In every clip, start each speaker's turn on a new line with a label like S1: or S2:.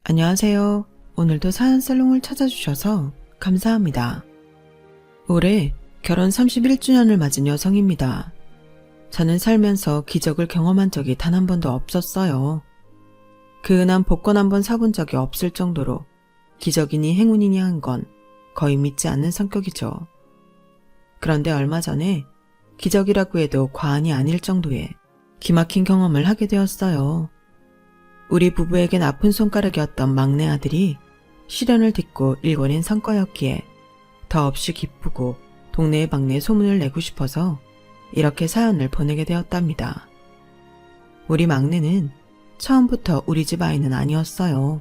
S1: 안녕하세요. 오늘도 사연살롱을 찾아주셔서 감사합니다. 올해 결혼 31주년을 맞은 여성입니다. 저는 살면서 기적을 경험한 적이 단 한 번도 없었어요. 그 흔한 복권 한 번 사본 적이 없을 정도로 기적이니 행운이니 한 건 거의 믿지 않는 성격이죠. 그런데 얼마 전에 기적이라고 해도 과언이 아닐 정도의 기막힌 경험을 하게 되었어요. 우리 부부에겐 아픈 손가락이었던 막내 아들이 시련을 딛고 일궈낸 성과였기에 더없이 기쁘고 동네에 방네 소문을 내고 싶어서 이렇게 사연을 보내게 되었답니다. 우리 막내는 처음부터 우리 집 아이는 아니었어요.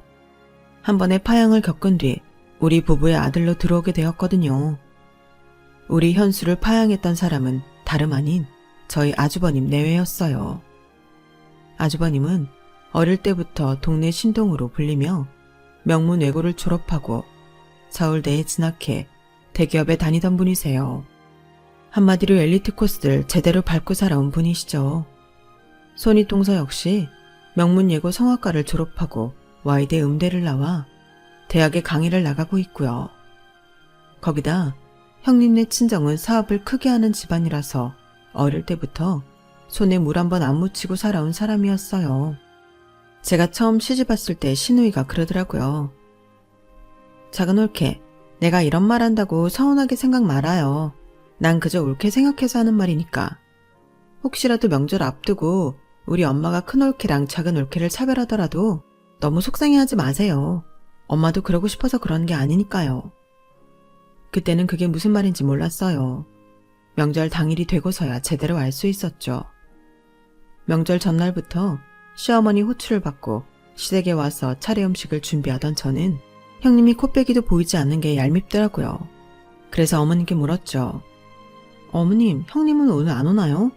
S1: 한 번의 파양을 겪은 뒤 우리 부부의 아들로 들어오게 되었거든요. 우리 현수를 파양했던 사람은 다름 아닌 저희 아주버님 내외였어요. 아주버님은 어릴 때부터 동네 신동으로 불리며 명문외고를 졸업하고 서울대에 진학해 대기업에 다니던 분이세요. 한마디로 엘리트 코스를 제대로 밟고 살아온 분이시죠. 손윗동서 역시 명문예고 성악과를 졸업하고 와이대 음대를 나와 대학에 강의를 나가고 있고요. 거기다 형님네 친정은 사업을 크게 하는 집안이라서 어릴 때부터 손에 물 한 번 안 묻히고 살아온 사람이었어요. 제가 처음 시집 왔을 때 시누이가 그러더라고요. 작은 올케, 내가 이런 말 한다고 서운하게 생각 말아요. 난 그저 옳게 생각해서 하는 말이니까. 혹시라도 명절 앞두고 우리 엄마가 큰 올케랑 작은 올케를 차별하더라도 너무 속상해하지 마세요. 엄마도 그러고 싶어서 그런 게 아니니까요. 그때는 그게 무슨 말인지 몰랐어요. 명절 당일이 되고서야 제대로 알 수 있었죠. 명절 전날부터 시어머니 호출을 받고 시댁에 와서 차례 음식을 준비하던 저는 형님이 코빼기도 보이지 않는 게 얄밉더라고요. 그래서 어머님께 물었죠. 어머님, 형님은 오늘 안 오나요?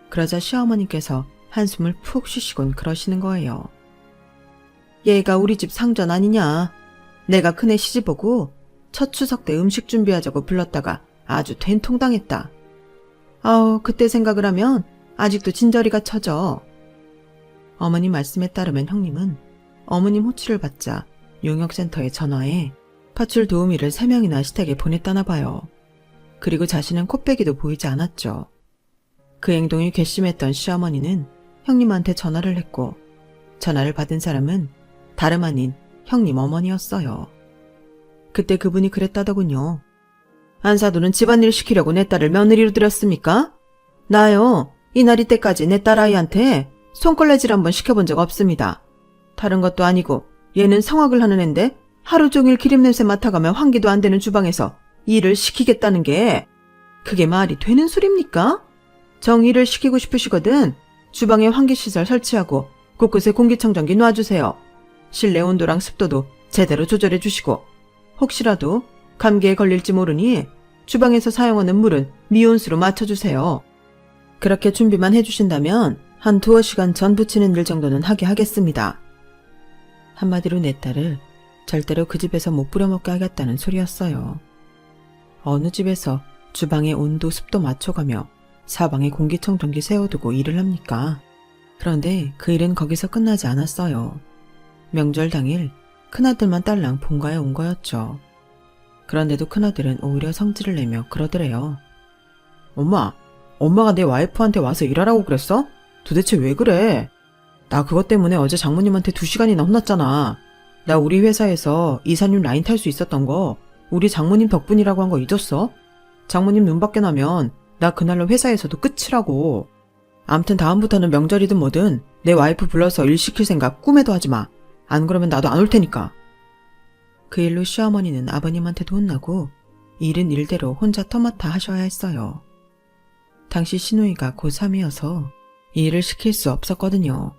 S1: 그러자 시어머니께서 한숨을 푹 쉬시곤 그러시는 거예요. 얘가 우리 집 상전 아니냐. 내가 큰애 시집오고 첫 추석 때 음식 준비하자고 불렀다가 아주 된통당했다. 아우, 그때 생각을 하면 아직도 진저리가 쳐져. 어머님 말씀에 따르면 형님은 어머님 호출을 받자 용역센터에 전화해 파출 도우미를 3명이나 시댁에 보냈다나 봐요. 그리고 자신은 코빼기도 보이지 않았죠. 그 행동이 괘씸했던 시어머니는 형님한테 전화를 했고 전화를 받은 사람은 다름 아닌 형님 어머니였어요. 그때 그분이 그랬다더군요. 안사돈은 집안일 시키려고 내 딸을 며느리로 들였습니까? 나요, 이날이 때까지 내 딸아이한테 손걸레질 한번 시켜본 적 없습니다. 다른 것도 아니고 얘는 성악을 하는 앤데 하루 종일 기름냄새 맡아가며 환기도 안 되는 주방에서 일을 시키겠다는 게 그게 말이 되는 소립니까? 정일을 시키고 싶으시거든 주방에 환기시설 설치하고 곳곳에 공기청정기 놔주세요. 실내 온도랑 습도도 제대로 조절해 주시고 혹시라도 감기에 걸릴지 모르니 주방에서 사용하는 물은 미온수로 맞춰주세요. 그렇게 준비만 해주신다면 한 2-5시간 전 부치는 일 정도는 하게 하겠습니다. 한마디로 내 딸을 절대로 그 집에서 못 부려먹게 하겠다는 소리였어요. 어느 집에서 주방의 온도, 습도 맞춰가며 사방에 공기청정기 세워두고 일을 합니까? 그런데 그 일은 거기서 끝나지 않았어요. 명절 당일 큰아들만 딸랑 본가에 온 거였죠. 그런데도 큰아들은 오히려 성질을 내며 그러더래요. 엄마가 내 와이프한테 와서 일하라고 그랬어? 도대체 왜 그래? 나 그것 때문에 어제 장모님한테 2시간이나 혼났잖아. 나 우리 회사에서 이사님 라인 탈 수 있었던 거 우리 장모님 덕분이라고 한 거 잊었어? 장모님 눈 밖에 나면 나 그날로 회사에서도 끝이라고. 암튼 다음부터는 명절이든 뭐든 내 와이프 불러서 일 시킬 생각 꿈에도 하지 마. 안 그러면 나도 안 올 테니까. 그 일로 시어머니는 아버님한테도 혼나고 일은 일대로 혼자 터맡아 하셔야 했어요. 당시 시누이가 고3이어서 이 일을 시킬 수 없었거든요.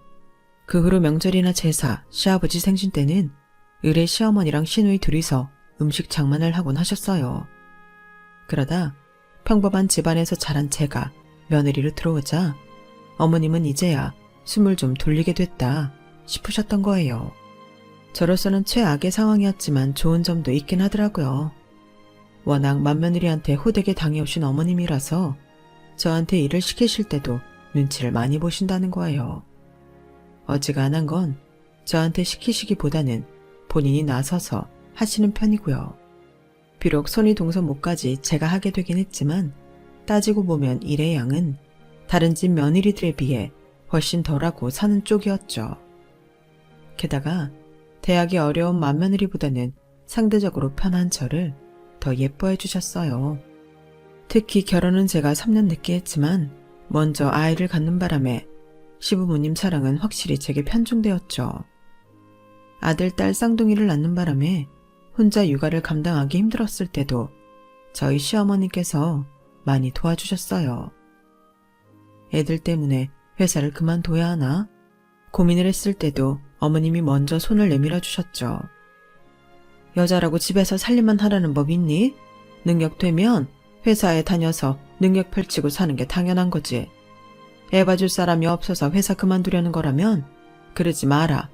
S1: 그 후로 명절이나 제사, 시아버지 생신 때는 을의 시어머니랑 시누이 둘이서 음식 장만을 하곤 하셨어요. 그러다 평범한 집안에서 자란 제가 며느리로 들어오자 어머님은 이제야 숨을 좀 돌리게 됐다 싶으셨던 거예요. 저로서는 최악의 상황이었지만 좋은 점도 있긴 하더라고요. 워낙 맏며느리한테 호되게 당해오신 어머님이라서 저한테 일을 시키실 때도 눈치를 많이 보신다는 거예요. 어지간한 건 저한테 시키시기보다는 본인이 나서서 하시는 편이고요. 비록 손이 동서못까지 제가 하게 되긴 했지만 따지고 보면 일의 양은 다른 집 며느리들에 비해 훨씬 덜하고 사는 쪽이었죠. 게다가 대학이 어려운 맏며느리보다는 상대적으로 편한 저를 더 예뻐해 주셨어요. 특히 결혼은 제가 3년 늦게 했지만 먼저 아이를 갖는 바람에 시부모님 사랑은 확실히 제게 편중되었죠. 아들, 딸 쌍둥이를 낳는 바람에 혼자 육아를 감당하기 힘들었을 때도 저희 시어머니께서 많이 도와주셨어요. 애들 때문에 회사를 그만둬야 하나 고민을 했을 때도 어머님이 먼저 손을 내밀어 주셨죠. 여자라고 집에서 살림만 하라는 법 있니? 능력 되면 회사에 다녀서 능력 펼치고 사는 게 당연한 거지. 애 봐줄 사람이 없어서 회사 그만두려는 거라면 그러지 마라.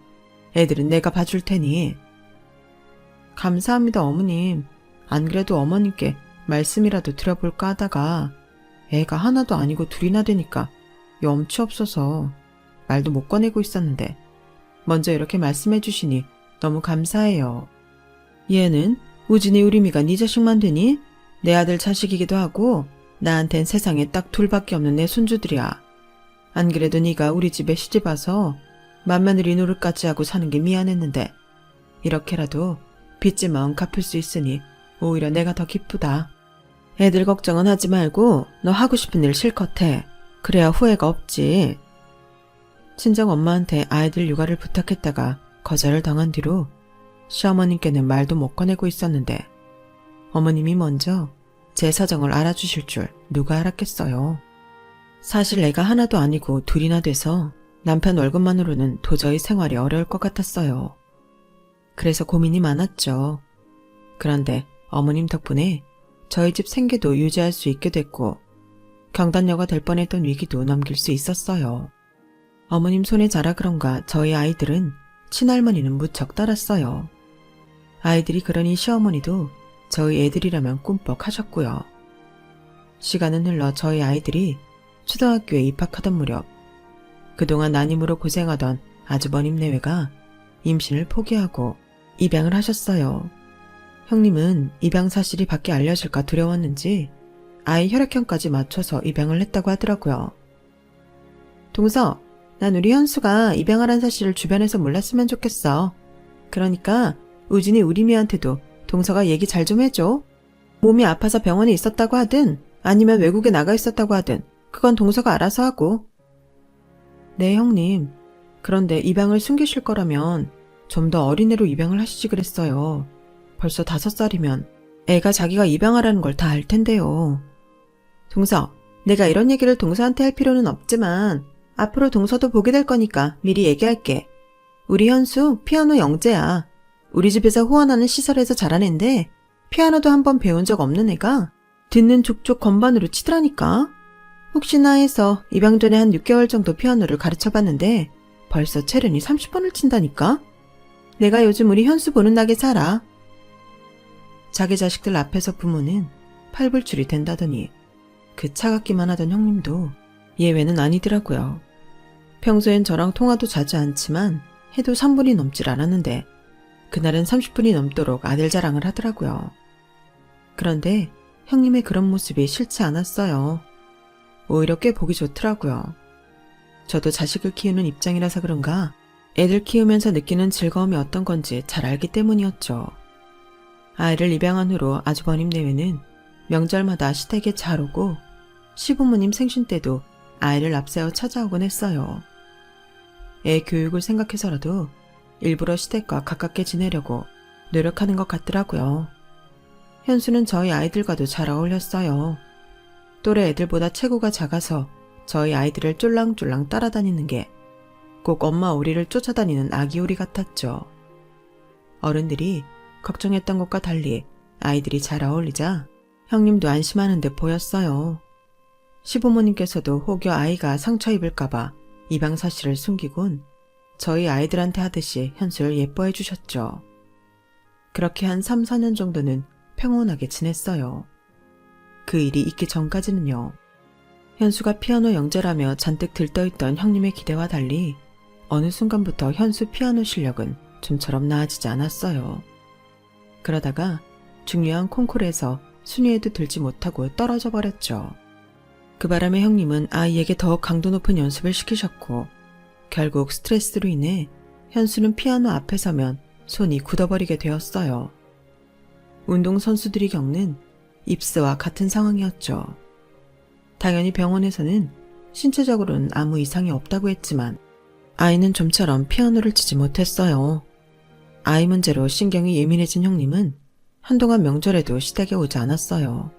S1: 애들은 내가 봐줄 테니. 감사합니다, 어머님. 안 그래도 어머님께 말씀이라도 드려볼까 하다가 애가 하나도 아니고 둘이나 되니까 염치 없어서 말도 못 꺼내고 있었는데 먼저 이렇게 말씀해 주시니 너무 감사해요. 얘는 우진이 우리미가 네 자식만 되니? 내 아들 자식이기도 하고 나한텐 세상에 딱 둘밖에 없는 내 손주들이야. 안 그래도 네가 우리 집에 시집 와서 맏며느리 노릇까지 하고 사는 게 미안했는데 이렇게라도 빚진 마음 갚을 수 있으니 오히려 내가 더 기쁘다. 애들 걱정은 하지 말고 너 하고 싶은 일 실컷 해. 그래야 후회가 없지. 친정 엄마한테 아이들 육아를 부탁했다가 거절을 당한 뒤로 시어머님께는 말도 못 꺼내고 있었는데 어머님이 먼저 제 사정을 알아주실 줄 누가 알았겠어요. 사실 애가 하나도 아니고 둘이나 돼서 남편 월급만으로는 도저히 생활이 어려울 것 같았어요. 그래서 고민이 많았죠. 그런데 어머님 덕분에 저희 집 생계도 유지할 수 있게 됐고 경단녀가 될 뻔했던 위기도 넘길 수 있었어요. 어머님 손에 자라 그런가 저희 아이들은 친할머니는 무척 따랐어요. 아이들이 그러니 시어머니도 저희 애들이라면 꿈뻑 하셨고요. 시간은 흘러 저희 아이들이 초등학교에 입학하던 무렵 그동안 난임으로 고생하던 아주버님 내외가 임신을 포기하고 입양을 하셨어요. 형님은 입양 사실이 밖에 알려질까 두려웠는지 아이 혈액형까지 맞춰서 입양을 했다고 하더라고요. 동서, 난 우리 현수가 입양하란 사실을 주변에서 몰랐으면 좋겠어. 그러니까 우진이 우리미한테도 동서가 얘기 잘 좀 해줘. 몸이 아파서 병원에 있었다고 하든 아니면 외국에 나가 있었다고 하든 그건 동서가 알아서 하고. 네, 형님. 그런데 입양을 숨기실 거라면 좀 더 어린애로 입양을 하시지 그랬어요. 벌써 5살이면 애가 자기가 입양하라는 걸 다 알 텐데요. 동서, 내가 이런 얘기를 동서한테 할 필요는 없지만 앞으로 동서도 보게 될 거니까 미리 얘기할게. 우리 현수 피아노 영재야. 우리 집에서 후원하는 시설에서 자란 앤데 피아노도 한번 배운 적 없는 애가 듣는 족족 건반으로 치더라니까. 혹시나 해서 입양 전에 한 6개월 정도 피아노를 가르쳐봤는데 벌써 체른이 30번을 친다니까. 내가 요즘 우리 현수 보는 낙에 살아. 자기 자식들 앞에서 부모는 팔불출이 된다더니 그 차갑기만 하던 형님도 예외는 아니더라고요. 평소엔 저랑 통화도 자주 않지만 해도 3분이 넘질 않았는데 그날은 30분이 넘도록 아들 자랑을 하더라고요. 그런데 형님의 그런 모습이 싫지 않았어요. 오히려 꽤 보기 좋더라고요. 저도 자식을 키우는 입장이라서 그런가 애들 키우면서 느끼는 즐거움이 어떤 건지 잘 알기 때문이었죠. 아이를 입양한 후로 아주버님 내외는 명절마다 시댁에 잘 오고 시부모님 생신 때도 아이를 앞세워 찾아오곤 했어요. 애 교육을 생각해서라도 일부러 시댁과 가깝게 지내려고 노력하는 것 같더라고요. 현수는 저희 아이들과도 잘 어울렸어요. 또래 애들보다 체구가 작아서 저희 아이들을 쫄랑쫄랑 따라다니는 게 꼭 엄마 오리를 쫓아다니는 아기 오리 같았죠. 어른들이 걱정했던 것과 달리 아이들이 잘 어울리자 형님도 안심하는 듯 보였어요. 시부모님께서도 혹여 아이가 상처 입을까봐 입양 사실을 숨기곤 저희 아이들한테 하듯이 현수를 예뻐해 주셨죠. 그렇게 한 3, 4년 정도는 평온하게 지냈어요. 그 일이 있기 전까지는요. 현수가 피아노 영재라며 잔뜩 들떠있던 형님의 기대와 달리 어느 순간부터 현수 피아노 실력은 좀처럼 나아지지 않았어요. 그러다가 중요한 콩쿠르에서 순위에도 들지 못하고 떨어져 버렸죠. 그 바람에 형님은 아이에게 더 강도 높은 연습을 시키셨고 결국 스트레스로 인해 현수는 피아노 앞에 서면 손이 굳어버리게 되었어요. 운동선수들이 겪는 입스와 같은 상황이었죠. 당연히 병원에서는 신체적으로는 아무 이상이 없다고 했지만 아이는 좀처럼 피아노를 치지 못했어요. 아이 문제로 신경이 예민해진 형님은 한동안 명절에도 시댁에 오지 않았어요.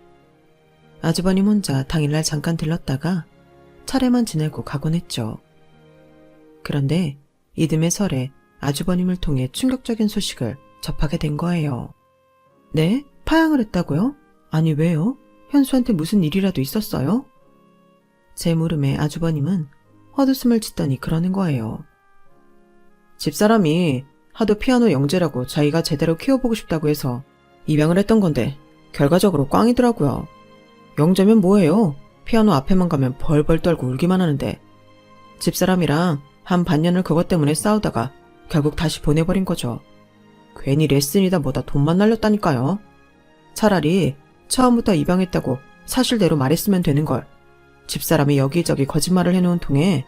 S1: 아주버님 혼자 당일날 잠깐 들렀다가 차례만 지내고 가곤 했죠. 그런데 이듬해 설에 아주버님을 통해 충격적인 소식을 접하게 된 거예요. 네? 파양을 했다고요? 아니 왜요? 현수한테 무슨 일이라도 있었어요? 제 물음에 아주버님은 헛웃음을 짓더니 그러는 거예요. 집사람이 하도 피아노 영재라고 자기가 제대로 키워보고 싶다고 해서 입양을 했던 건데 결과적으로 꽝이더라고요. 영재면 뭐예요? 피아노 앞에만 가면 벌벌 떨고 울기만 하는데 집사람이랑 한 반년을 그것 때문에 싸우다가 결국 다시 보내버린 거죠. 괜히 레슨이다 뭐다 돈만 날렸다니까요. 차라리 처음부터 입양했다고 사실대로 말했으면 되는 걸. 집사람이 여기저기 거짓말을 해놓은 통에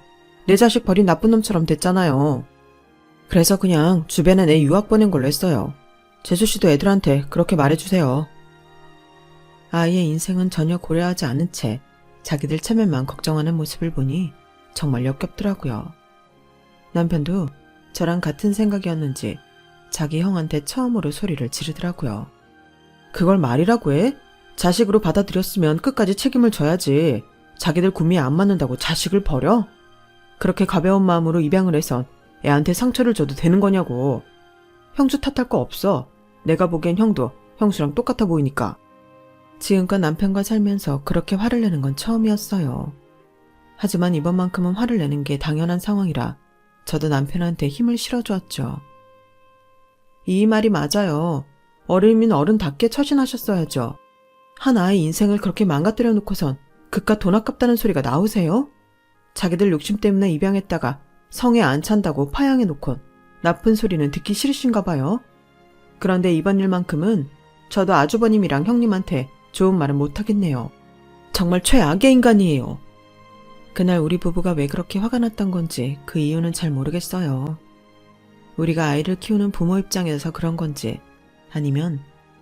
S1: 내 자식 버린 나쁜 놈처럼 됐잖아요. 그래서 그냥 주변에 내 유학 보낸 걸로 했어요. 재수씨도 애들한테 그렇게 말해주세요. 아이의 인생은 전혀 고려하지 않은 채 자기들 체면만 걱정하는 모습을 보니 정말 역겹더라고요. 남편도 저랑 같은 생각이었는지 자기 형한테 처음으로 소리를 지르더라고요. 그걸 말이라고 해? 자식으로 받아들였으면 끝까지 책임을 져야지. 자기들 구미에 안 맞는다고 자식을 버려? 그렇게 가벼운 마음으로 입양을 해선 애한테 상처를 줘도 되는 거냐고. 형수 탓할 거 없어. 내가 보기엔 형도 형수랑 똑같아 보이니까. 지금껏 남편과 살면서 그렇게 화를 내는 건 처음이었어요. 하지만 이번만큼은 화를 내는 게 당연한 상황이라 저도 남편한테 힘을 실어주었죠. 이 말이 맞아요. 어른이면 어른답게 처신하셨어야죠. 한 아이 인생을 그렇게 망가뜨려 놓고선 그깟 돈 아깝다는 소리가 나오세요? 자기들 욕심 때문에 입양했다가 성에 안 찬다고 파양해 놓곤 나쁜 소리는 듣기 싫으신가 봐요. 그런데 이번 일만큼은 저도 아주버님이랑 형님한테 좋은 말은 못하겠네요. 정말 최악의 인간이에요. 그날 우리 부부가 왜 그렇게 화가 났던 건지 그 이유는 잘 모르겠어요. 우리가 아이를 키우는 부모 입장에서 그런 건지 아니면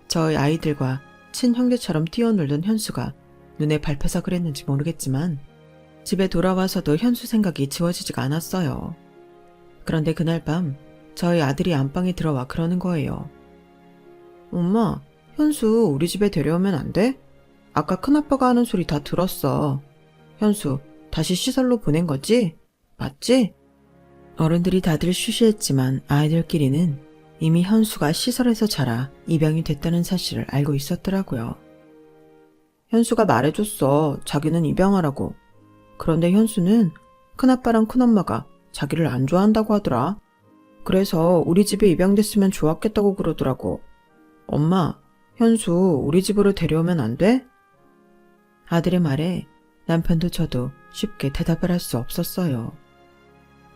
S1: 저희 아이들과 친형제처럼 뛰어놀던 현수가 눈에 밟혀서 그랬는지 모르겠지만 집에 돌아와서도 현수 생각이 지워지지가 않았어요. 그런데 그날 밤 저희 아들이 안방에 들어와 그러는 거예요. 엄마, 현수 우리 집에 데려오면 안 돼? 아까 큰아빠가 하는 소리 다 들었어. 현수 다시 시설로 보낸 거지? 맞지? 어른들이 다들 쉬쉬했지만 아이들끼리는 이미 현수가 시설에서 자라 입양이 됐다는 사실을 알고 있었더라고요. 현수가 말해줬어. 자기는 입양하라고. 그런데 현수는 큰아빠랑 큰엄마가 자기를 안 좋아한다고 하더라. 그래서 우리 집에 입양됐으면 좋았겠다고 그러더라고. 엄마, 현수 우리 집으로 데려오면 안 돼? 아들의 말에 남편도 저도 쉽게 대답을 할 수 없었어요.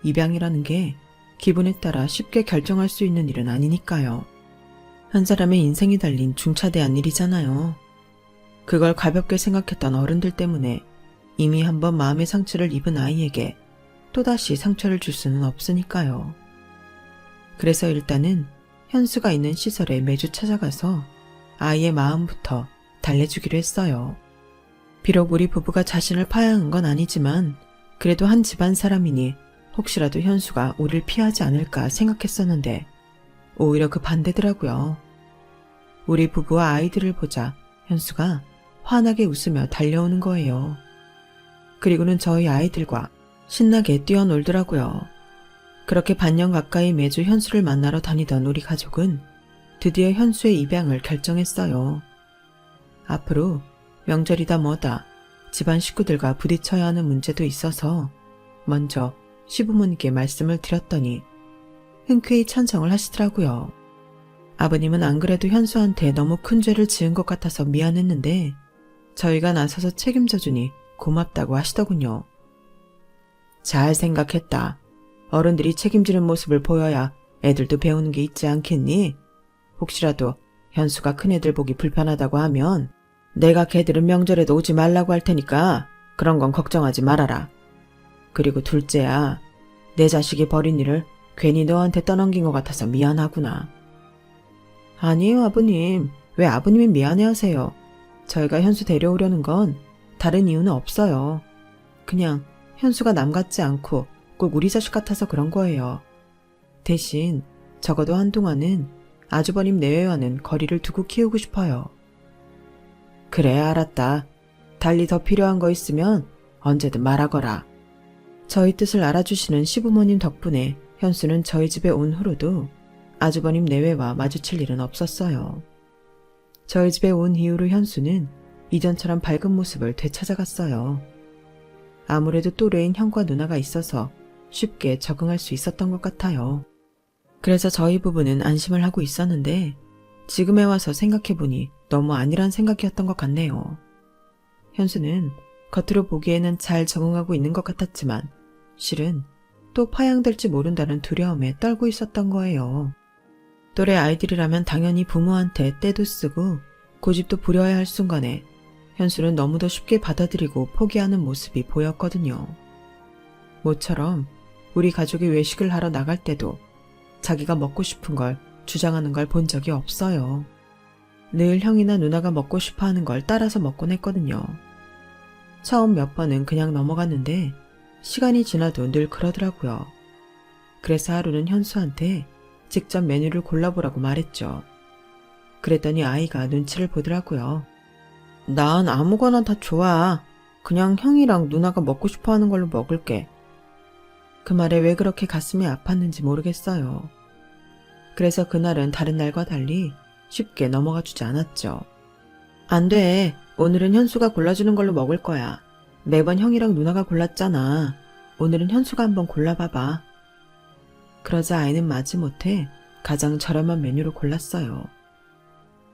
S1: 입양이라는 게 기분에 따라 쉽게 결정할 수 있는 일은 아니니까요. 한 사람의 인생이 달린 중차대한 일이잖아요. 그걸 가볍게 생각했던 어른들 때문에 이미 한번 마음의 상처를 입은 아이에게 또다시 상처를 줄 수는 없으니까요. 그래서 일단은 현수가 있는 시설에 매주 찾아가서 아이의 마음부터 달래주기로 했어요. 비록 우리 부부가 자신을 파양한 건 아니지만 그래도 한 집안 사람이니 혹시라도 현수가 우리를 피하지 않을까 생각했었는데 오히려 그 반대더라고요. 우리 부부와 아이들을 보자 현수가 환하게 웃으며 달려오는 거예요. 그리고는 저희 아이들과 신나게 뛰어놀더라고요. 그렇게 반년 가까이 매주 현수를 만나러 다니던 우리 가족은 드디어 현수의 입양을 결정했어요. 앞으로 명절이다 뭐다 집안 식구들과 부딪혀야 하는 문제도 있어서 먼저 시부모님께 말씀을 드렸더니 흔쾌히 찬성을 하시더라고요. 아버님은 안 그래도 현수한테 너무 큰 죄를 지은 것 같아서 미안했는데 저희가 나서서 책임져 주니 고맙다고 하시더군요. 잘 생각했다. 어른들이 책임지는 모습을 보여야 애들도 배우는 게 있지 않겠니? 혹시라도 현수가 큰애들 보기 불편하다고 하면 내가 걔들은 명절에도 오지 말라고 할 테니까 그런 건 걱정하지 말아라. 그리고 둘째야, 내 자식이 벌인 일을 괜히 너한테 떠넘긴 것 같아서 미안하구나. 아니에요, 아버님. 왜 아버님이 미안해하세요? 저희가 현수 데려오려는 건 다른 이유는 없어요. 그냥 현수가 남 같지 않고 꼭 우리 자식 같아서 그런 거예요. 대신 적어도 한동안은 아주버님 내외와는 거리를 두고 키우고 싶어요. 그래, 알았다. 달리 더 필요한 거 있으면 언제든 말하거라. 저희 뜻을 알아주시는 시부모님 덕분에 현수는 저희 집에 온 후로도 아주버님 내외와 마주칠 일은 없었어요. 저희 집에 온 이후로 현수는 이전처럼 밝은 모습을 되찾아갔어요. 아무래도 또래인 형과 누나가 있어서 쉽게 적응할 수 있었던 것 같아요. 그래서 저희 부부는 안심을 하고 있었는데 지금에 와서 생각해보니 너무 아니란 생각이었던 것 같네요. 현수는 겉으로 보기에는 잘 적응하고 있는 것 같았지만 실은 또 파양될지 모른다는 두려움에 떨고 있었던 거예요. 또래 아이들이라면 당연히 부모한테 떼도 쓰고 고집도 부려야 할 순간에 현수는 너무도 쉽게 받아들이고 포기하는 모습이 보였거든요. 모처럼 우리 가족이 외식을 하러 나갈 때도 자기가 먹고 싶은 걸 주장하는 걸 본 적이 없어요. 늘 형이나 누나가 먹고 싶어 하는 걸 따라서 먹곤 했거든요. 처음 몇 번은 그냥 넘어갔는데 시간이 지나도 늘 그러더라고요. 그래서 하루는 현수한테 직접 메뉴를 골라보라고 말했죠. 그랬더니 아이가 눈치를 보더라고요. 난 아무거나 다 좋아. 그냥 형이랑 누나가 먹고 싶어 하는 걸로 먹을게. 그 말에 왜 그렇게 가슴이 아팠는지 모르겠어요. 그래서 그날은 다른 날과 달리 쉽게 넘어가 주지 않았죠. 안 돼. 오늘은 현수가 골라주는 걸로 먹을 거야. 매번 형이랑 누나가 골랐잖아. 오늘은 현수가 한번 골라봐봐. 그러자 아이는 마지못해 가장 저렴한 메뉴를 골랐어요.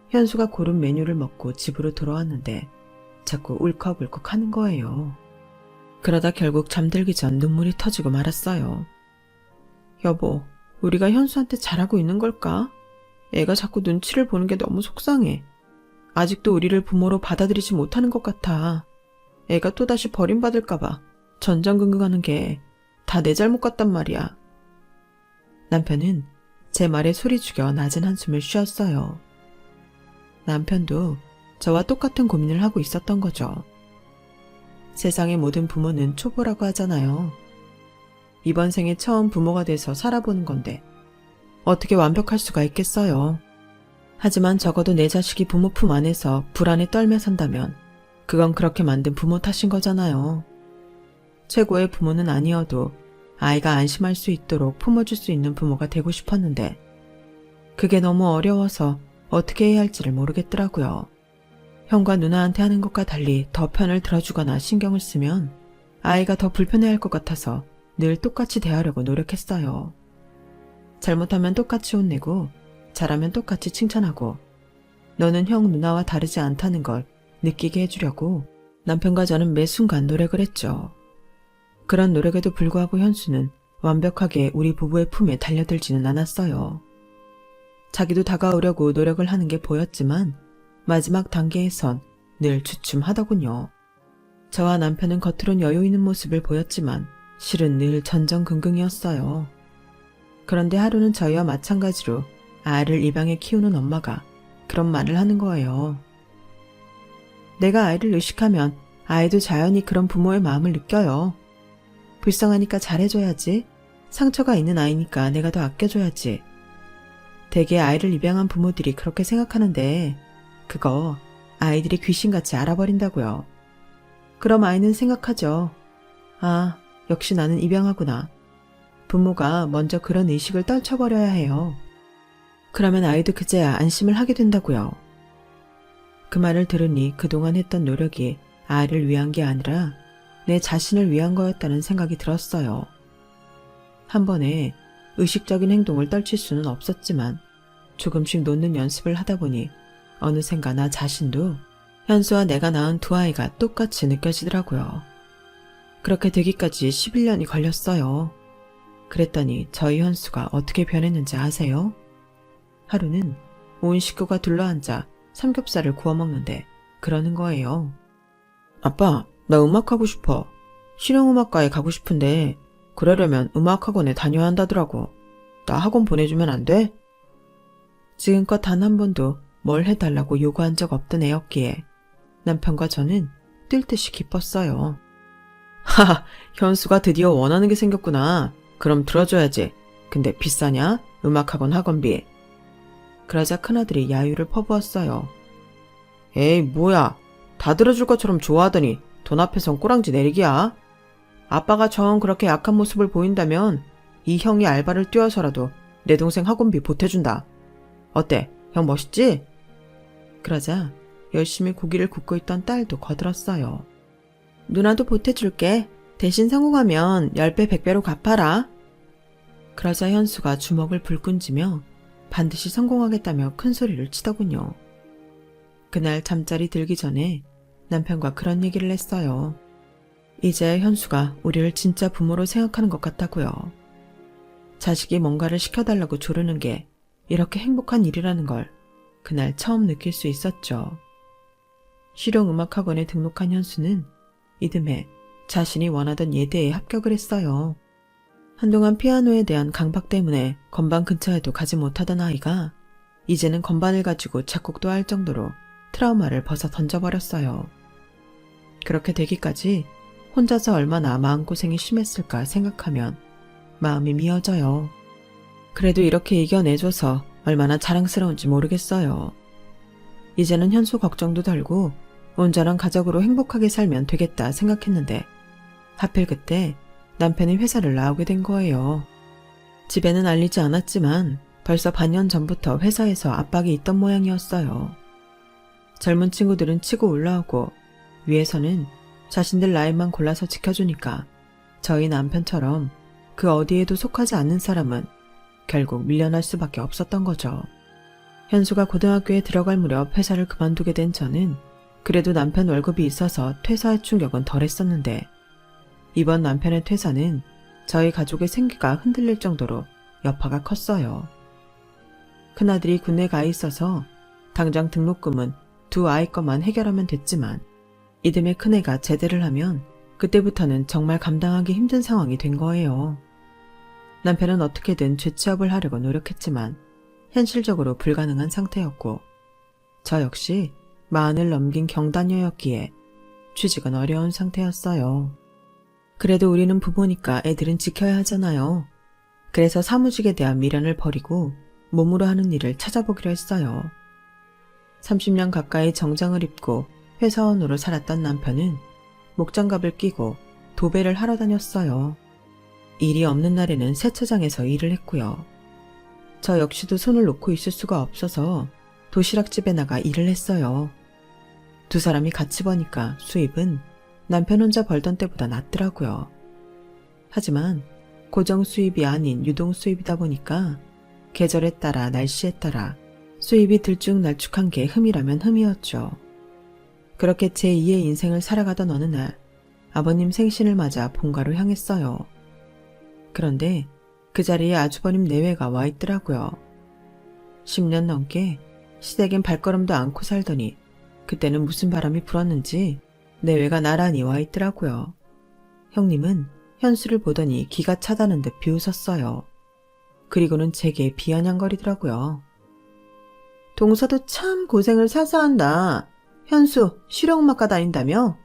S1: 현수가 고른 메뉴를 먹고 집으로 돌아왔는데 자꾸 울컥울컥 하는 거예요. 그러다 결국 잠들기 전 눈물이 터지고 말았어요. 여보, 우리가 현수한테 잘하고 있는 걸까? 애가 자꾸 눈치를 보는 게 너무 속상해. 아직도 우리를 부모로 받아들이지 못하는 것 같아. 애가 또다시 버림받을까봐 전전긍긍하는 게 다 내 잘못 같단 말이야. 남편은 제 말에 소리 죽여 낮은 한숨을 쉬었어요. 남편도 저와 똑같은 고민을 하고 있었던 거죠. 세상의 모든 부모는 초보라고 하잖아요. 이번 생에 처음 부모가 돼서 살아보는 건데 어떻게 완벽할 수가 있겠어요. 하지만 적어도 내 자식이 부모 품 안에서 불안에 떨며 산다면 그건 그렇게 만든 부모 탓인 거잖아요. 최고의 부모는 아니어도 아이가 안심할 수 있도록 품어줄 수 있는 부모가 되고 싶었는데 그게 너무 어려워서 어떻게 해야 할지를 모르겠더라고요. 형과 누나한테 하는 것과 달리 더 편을 들어주거나 신경을 쓰면 아이가 더 불편해할 것 같아서 늘 똑같이 대하려고 노력했어요. 잘못하면 똑같이 혼내고 잘하면 똑같이 칭찬하고 너는 형 누나와 다르지 않다는 걸 느끼게 해주려고 남편과 저는 매 순간 노력을 했죠. 그런 노력에도 불구하고 현수는 완벽하게 우리 부부의 품에 달려들지는 않았어요. 자기도 다가오려고 노력을 하는 게 보였지만 마지막 단계에선 늘 주춤하더군요. 저와 남편은 겉으론 여유 있는 모습을 보였지만 실은 늘 전전긍긍이었어요. 그런데 하루는 저희와 마찬가지로 아이를 입양해 키우는 엄마가 그런 말을 하는 거예요. 내가 아이를 의식하면 아이도 자연히 그런 부모의 마음을 느껴요. 불쌍하니까 잘해줘야지. 상처가 있는 아이니까 내가 더 아껴줘야지. 대개 아이를 입양한 부모들이 그렇게 생각하는데 그거 아이들이 귀신같이 알아버린다고요. 그럼 아이는 생각하죠. 아, 역시 나는 입양하구나. 부모가 먼저 그런 의식을 떨쳐버려야 해요. 그러면 아이도 그제야 안심을 하게 된다고요. 그 말을 들으니 그동안 했던 노력이 아이를 위한 게 아니라 내 자신을 위한 거였다는 생각이 들었어요. 한 번에 의식적인 행동을 떨칠 수는 없었지만 조금씩 놓는 연습을 하다 보니 어느샌가 나 자신도 현수와 내가 낳은 두 아이가 똑같이 느껴지더라고요. 그렇게 되기까지 11년이 걸렸어요. 그랬더니 저희 현수가 어떻게 변했는지 아세요? 하루는 온 식구가 둘러앉아 삼겹살을 구워 먹는데 그러는 거예요. 아빠, 나 음악하고 싶어. 실용음악과에 가고 싶은데 그러려면 음악학원에 다녀야 한다더라고. 나 학원 보내주면 안 돼? 지금껏 단 한 번도 뭘 해달라고 요구한 적 없던 애였기에 남편과 저는 뛸 듯이 기뻤어요. 하하, 현수가 드디어 원하는 게 생겼구나. 그럼 들어줘야지. 근데 비싸냐? 음악학원 학원비. 그러자 큰아들이 야유를 퍼부었어요. 에이, 뭐야. 다 들어줄 것처럼 좋아하더니 돈 앞에선 꼬랑지 내리기야. 아빠가 정 그렇게 약한 모습을 보인다면 이 형이 알바를 뛰어서라도 내 동생 학원비 보태준다. 어때? 형 멋있지? 그러자 열심히 고기를 굽고 있던 딸도 거들었어요. 누나도 보태줄게. 대신 성공하면 10배 100배로 갚아라. 그러자 현수가 주먹을 불끈 쥐며 반드시 성공하겠다며 큰 소리를 치더군요. 그날 잠자리 들기 전에 남편과 그런 얘기를 했어요. 이제 현수가 우리를 진짜 부모로 생각하는 것 같다고요. 자식이 뭔가를 시켜달라고 조르는 게 이렇게 행복한 일이라는 걸 그날 처음 느낄 수 있었죠. 실용음악학원에 등록한 현수는 이듬해 자신이 원하던 예대에 합격을 했어요. 한동안 피아노에 대한 강박 때문에 건반 근처에도 가지 못하던 아이가 이제는 건반을 가지고 작곡도 할 정도로 트라우마를 벗어 던져버렸어요. 그렇게 되기까지 혼자서 얼마나 마음고생이 심했을까 생각하면 마음이 미어져요. 그래도 이렇게 이겨내줘서 얼마나 자랑스러운지 모르겠어요. 이제는 현수 걱정도 덜고 온전한 가족으로 행복하게 살면 되겠다 생각했는데 하필 그때 남편이 회사를 나오게 된 거예요. 집에는 알리지 않았지만 벌써 반년 전부터 회사에서 압박이 있던 모양이었어요. 젊은 친구들은 치고 올라오고 위에서는 자신들 라인만 골라서 지켜주니까 저희 남편처럼 그 어디에도 속하지 않는 사람은 결국 밀려날 수밖에 없었던 거죠. 현수가 고등학교에 들어갈 무렵 회사를 그만두게 된 저는 그래도 남편 월급이 있어서 퇴사의 충격은 덜했었는데 이번 남편의 퇴사는 저희 가족의 생계가 흔들릴 정도로 여파가 컸어요. 큰아들이 군에 가 있어서 당장 등록금은 두 아이 것만 해결하면 됐지만 이듬해 큰애가 제대를 하면 그때부터는 정말 감당하기 힘든 상황이 된 거예요. 남편은 어떻게든 재취업을 하려고 노력했지만 현실적으로 불가능한 상태였고 저 역시 40을 넘긴 경단녀였기에 취직은 어려운 상태였어요. 그래도 우리는 부부니까 애들은 지켜야 하잖아요. 그래서 사무직에 대한 미련을 버리고 몸으로 하는 일을 찾아보기로 했어요. 30년 가까이 정장을 입고 회사원으로 살았던 남편은 목장갑을 끼고 도배를 하러 다녔어요. 일이 없는 날에는 세차장에서 일을 했고요. 저 역시도 손을 놓고 있을 수가 없어서 도시락집에 나가 일을 했어요. 두 사람이 같이 버니까 수입은 남편 혼자 벌던 때보다 낫더라고요. 하지만 고정 수입이 아닌 유동 수입이다 보니까 계절에 따라 날씨에 따라 수입이 들쭉날쭉한 게 흠이라면 흠이었죠. 그렇게 제2의 인생을 살아가던 어느 날 아버님 생신을 맞아 본가로 향했어요. 그런데 그 자리에 아주버님 내외가 와 있더라고요. 10년 넘게 시댁엔 발걸음도 않고 살더니 그때는 무슨 바람이 불었는지 내외가 나란히 와 있더라고요. 형님은 현수를 보더니 기가 차다는 듯 비웃었어요. 그리고는 제게 비아냥거리더라고요. 동서도 참 고생을 사서 한다. 현수 실용음악과 다닌다며?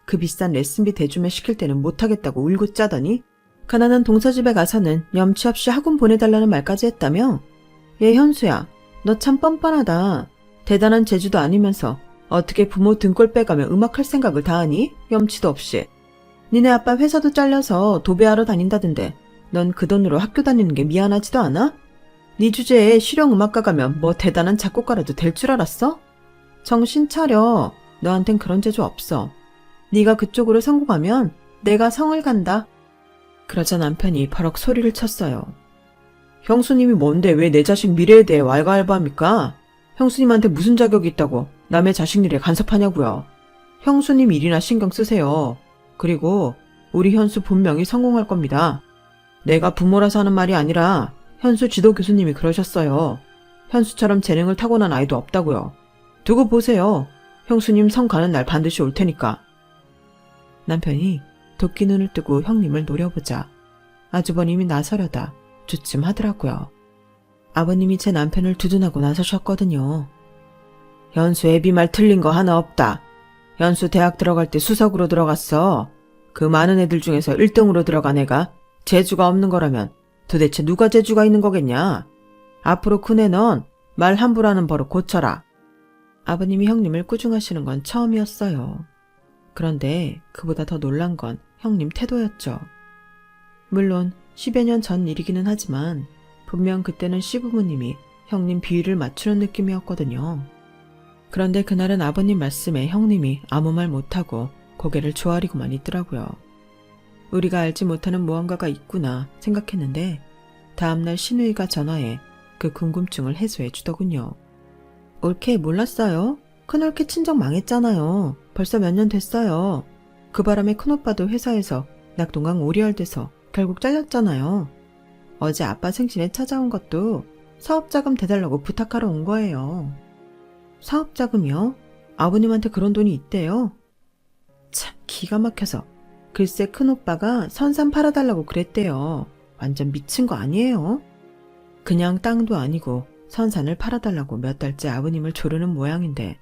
S1: 그 비싼 레슨비 대주면 시킬 때는 못하겠다고 울고 짜더니 가난한 동서집에 가서는 염치 없이 학원 보내달라는 말까지 했다며? 얘 현수야, 너 참 뻔뻔하다. 대단한 재주도 아니면서 어떻게 부모 등골 빼가며 음악할 생각을 다 하니? 염치도 없이. 니네 아빠 회사도 잘려서 도배하러 다닌다던데 넌 그 돈으로 학교 다니는 게 미안하지도 않아? 네 주제에 실용음악과 가면 뭐 대단한 작곡가라도 될 줄 알았어? 정신 차려. 너한텐 그런 재주 없어. 네가 그쪽으로 성공하면 내가 성을 간다. 그러자 남편이 버럭 소리를 쳤어요. 형수님이 뭔데 왜 내 자식 미래에 대해 왈가왈부합니까? 형수님한테 무슨 자격이 있다고 남의 자식 일에 간섭하냐고요. 형수님 일이나 신경 쓰세요. 그리고 우리 현수 분명히 성공할 겁니다. 내가 부모라서 하는 말이 아니라 현수 지도 교수님이 그러셨어요. 현수처럼 재능을 타고난 아이도 없다고요. 두고 보세요. 형수님 성 가는 날 반드시 올 테니까. 남편이 도끼 눈을 뜨고 형님을 노려보자 아주버님이 나서려다 주춤하더라고요. 아버님이 제 남편을 두둔하고 나서셨거든요. 현수 애비 말 틀린 거 하나 없다. 현수 대학 들어갈 때 수석으로 들어갔어. 그 많은 애들 중에서 1등으로 들어간 애가 재주가 없는 거라면 도대체 누가 재주가 있는 거겠냐? 앞으로 큰애 넌 말 함부로 하는 버릇 고쳐라. 아버님이 형님을 꾸중하시는 건 처음이었어요. 그런데 그보다 더 놀란 건 형님 태도였죠. 물론 10여 년 전 일이기는 하지만 분명 그때는 시부모님이 형님 비위를 맞추는 느낌이었거든요. 그런데 그날은 아버님 말씀에 형님이 아무 말 못하고 고개를 조아리고만 있더라고요. 우리가 알지 못하는 무언가가 있구나 생각했는데 다음날 신우이가 전화해 그 궁금증을 해소해 주더군요. 올케 몰랐어요? 큰올케 친정 망했잖아요. 벌써 몇 년 됐어요. 그 바람에 큰오빠도 회사에서 낙동강 오리알돼서 결국 잘렸잖아요. 어제 아빠 생신에 찾아온 것도 사업자금 대달라고 부탁하러 온 거예요. 사업자금이요? 아버님한테 그런 돈이 있대요? 참 기가 막혀서 글쎄 큰오빠가 선산 팔아달라고 그랬대요. 완전 미친 거 아니에요? 그냥 땅도 아니고 선산을 팔아달라고 몇 달째 아버님을 조르는 모양인데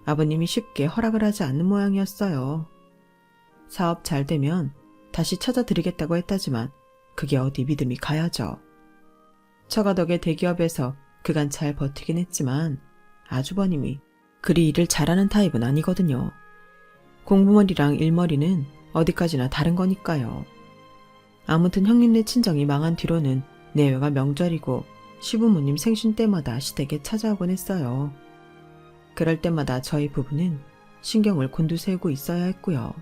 S1: 아버님이 쉽게 허락을 하지 않는 모양이었어요. 사업 잘 되면 다시 찾아드리겠다고 했다지만 그게 어디 믿음이 가야죠. 처가 덕에 대기업에서 그간 잘 버티긴 했지만 아주버님이 그리 일을 잘하는 타입은 아니거든요. 공부머리랑 일머리는 어디까지나 다른 거니까요. 아무튼 형님네 친정이 망한 뒤로는 내외가 명절이고 시부모님 생신 때마다 시댁에 찾아오곤 했어요. 그럴 때마다 저희 부부는 신경을 곤두세우고 있어야 했고요.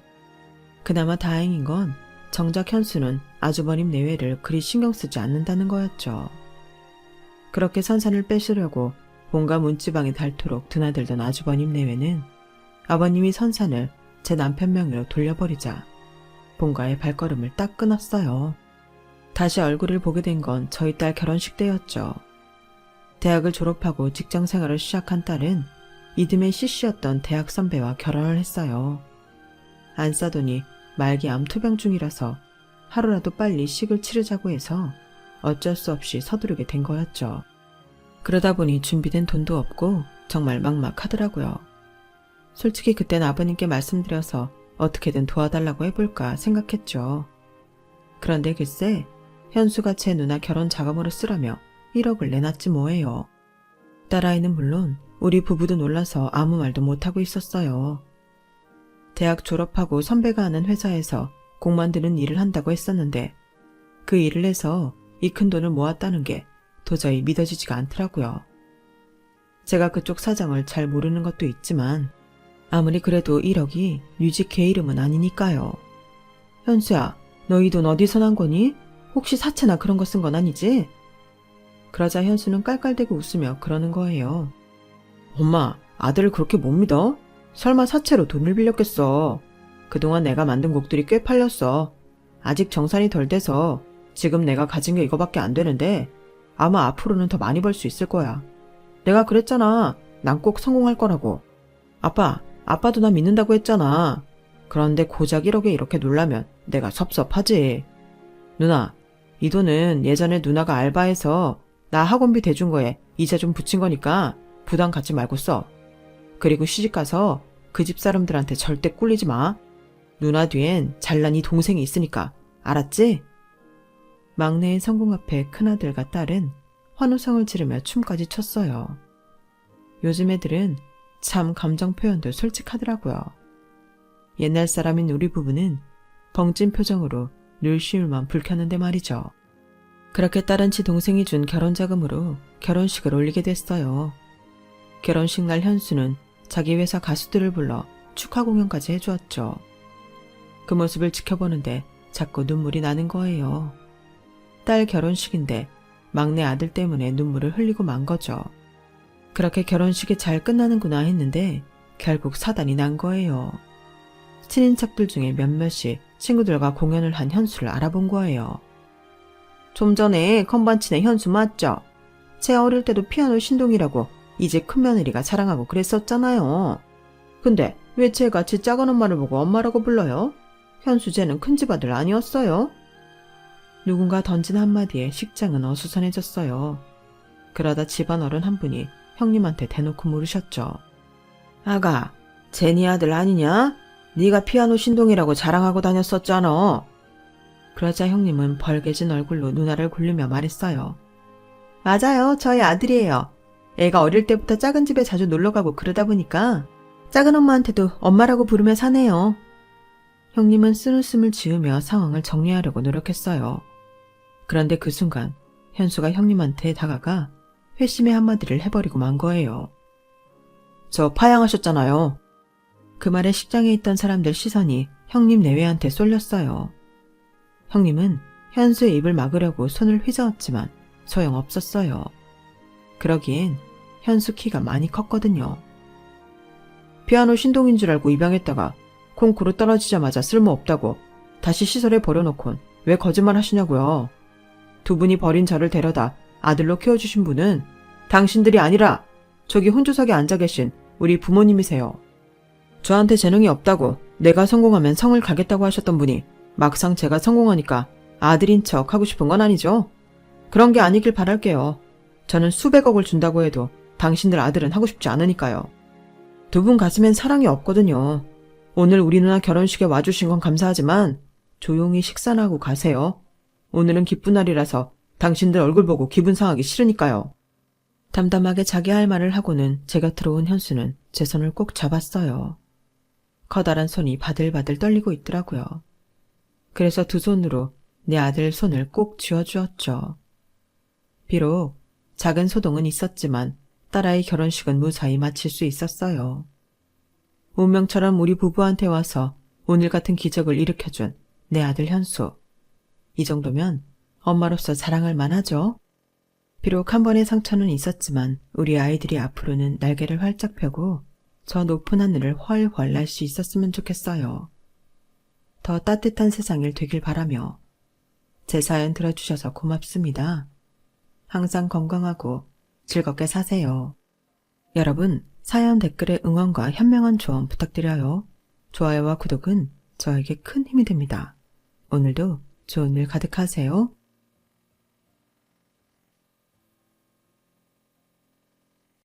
S1: 그나마 다행인 건 정작 현수는 아주버님 내외를 그리 신경 쓰지 않는다는 거였죠. 그렇게 선산을 뺏으려고 본가 문지방에 닳도록 드나들던 아주버님 내외는 아버님이 선산을 제 남편 명의로 돌려버리자 본가의 발걸음을 딱 끊었어요. 다시 얼굴을 보게 된 건 저희 딸 결혼식 때였죠. 대학을 졸업하고 직장 생활을 시작한 딸은 이듬해 CC였던 대학 선배와 결혼을 했어요. 안 싸더니 말기 암 투병 중이라서 하루라도 빨리 식을 치르자고 해서 어쩔 수 없이 서두르게 된 거였죠. 그러다 보니 준비된 돈도 없고 정말 막막하더라고요. 솔직히 그땐 아버님께 말씀드려서 어떻게든 도와달라고 해볼까 생각했죠. 그런데 글쎄 현수가 제 누나 결혼 자금으로 쓰라며 1억을 내놨지 뭐예요. 딸아이는 물론 우리 부부도 놀라서 아무 말도 못하고 있었어요. 대학 졸업하고 선배가 하는 회사에서 공 만드는 일을 한다고 했었는데 그 일을 해서 이 큰 돈을 모았다는 게 도저히 믿어지지가 않더라고요. 제가 그쪽 사정을 잘 모르는 것도 있지만 아무리 그래도 1억이 유직 걔 이름은 아니니까요. 현수야, 너 이 돈 어디서 난 거니? 혹시 사채나 그런 거 쓴 건 아니지? 그러자 현수는 깔깔대고 웃으며 그러는 거예요. 엄마, 아들을 그렇게 못 믿어? 설마 사채로 돈을 빌렸겠어. 그동안 내가 만든 곡들이 꽤 팔렸어. 아직 정산이 덜 돼서 지금 내가 가진 게 이거밖에 안 되는데 아마 앞으로는 더 많이 벌 수 있을 거야. 내가 그랬잖아. 난 꼭 성공할 거라고. 아빠도 나 믿는다고 했잖아. 그런데 고작 1억에 이렇게 놀라면 내가 섭섭하지. 누나, 이 돈은 예전에 누나가 알바해서 나 학원비 대준 거에 이자 좀 붙인 거니까 부담 갖지 말고 써. 그리고 시집가서 그 집 사람들한테 절대 꿀리지 마. 누나 뒤엔 잘난 이 동생이 있으니까. 알았지? 막내의 성공 앞에 큰아들과 딸은 환호성을 지르며 춤까지 췄어요. 요즘 애들은 참 감정 표현도 솔직하더라고요. 옛날 사람인 우리 부부는 벙찐 표정으로 늘 쉬울만 불켰는데 말이죠. 그렇게 딸은 지 동생이 준 결혼자금으로 결혼식을 올리게 됐어요. 결혼식 날 현수는 자기 회사 가수들을 불러 축하 공연까지 해주었죠. 그 모습을 지켜보는데 자꾸 눈물이 나는 거예요. 딸 결혼식인데 막내 아들 때문에 눈물을 흘리고 만 거죠. 그렇게 결혼식이 잘 끝나는구나 했는데 결국 사단이 난 거예요. 친인척들 중에 몇몇이 친구들과 공연을 한 현수를 알아본 거예요. 좀 전에 건반치네 현수 맞죠? 제 어릴 때도 피아노 신동이라고 이제 큰며느리가 자랑하고 그랬었잖아요. 근데 왜 제가 제 작은 엄마를 보고 엄마라고 불러요? 현수 쟤는 큰집 아들 아니었어요? 누군가 던진 한마디에 식장은 어수선해졌어요. 그러다 집안 어른 한 분이 형님한테 대놓고 물으셨죠. 아가, 제니 아들 아니냐? 네가 피아노 신동이라고 자랑하고 다녔었잖아. 그러자 형님은 벌개진 얼굴로 누나를 굴리며 말했어요. 맞아요. 저희 아들이에요. 애가 어릴 때부터 작은 집에 자주 놀러가고 그러다 보니까 작은 엄마한테도 엄마라고 부르며 사네요. 형님은 쓴웃음을 지으며 상황을 정리하려고 노력했어요. 그런데 그 순간 현수가 형님한테 다가가 회심의 한마디를 해버리고 만 거예요. 저 파양하셨잖아요. 그 말에 식장에 있던 사람들 시선이 형님 내외한테 쏠렸어요. 형님은 현수의 입을 막으려고 손을 휘저었지만 소용없었어요. 그러기엔 현수 키가 많이 컸거든요. 피아노 신동인 줄 알고 입양했다가 콩쿠르 떨어지자마자 쓸모없다고 다시 시설에 버려놓곤 왜 거짓말 하시냐고요. 두 분이 버린 저를 데려다 아들로 키워주신 분은 당신들이 아니라 저기 혼조석에 앉아 계신 우리 부모님이세요. 저한테 재능이 없다고 내가 성공하면 성을 가겠다고 하셨던 분이 막상 제가 성공하니까 아들인 척 하고 싶은 건 아니죠? 그런 게 아니길 바랄게요. 저는 수백억을 준다고 해도 당신들 아들은 하고 싶지 않으니까요. 두 분 가슴엔 사랑이 없거든요. 오늘 우리 누나 결혼식에 와주신 건 감사하지만 조용히 식사나 하고 가세요. 오늘은 기쁜 날이라서 당신들 얼굴 보고 기분 상하기 싫으니까요. 담담하게 자기 할 말을 하고는 제 곁으로 온 현수는 제 손을 꼭 잡았어요. 커다란 손이 바들바들 떨리고 있더라고요. 그래서 두 손으로 내 아들 손을 꼭 쥐어주었죠. 비록 작은 소동은 있었지만 딸아이 결혼식은 무사히 마칠 수 있었어요. 운명처럼 우리 부부한테 와서 오늘 같은 기적을 일으켜준 내 아들 현수. 이 정도면 엄마로서 자랑할 만하죠. 비록 한 번의 상처는 있었지만 우리 아이들이 앞으로는 날개를 활짝 펴고 저 높은 하늘을 훨훨 날 수 있었으면 좋겠어요. 더 따뜻한 세상일 되길 바라며 제 사연 들어주셔서 고맙습니다. 항상 건강하고 즐겁게 사세요. 여러분, 사연 댓글에 응원과 현명한 조언 부탁드려요. 좋아요와 구독은 저에게 큰 힘이 됩니다. 오늘도 좋은 일 가득하세요.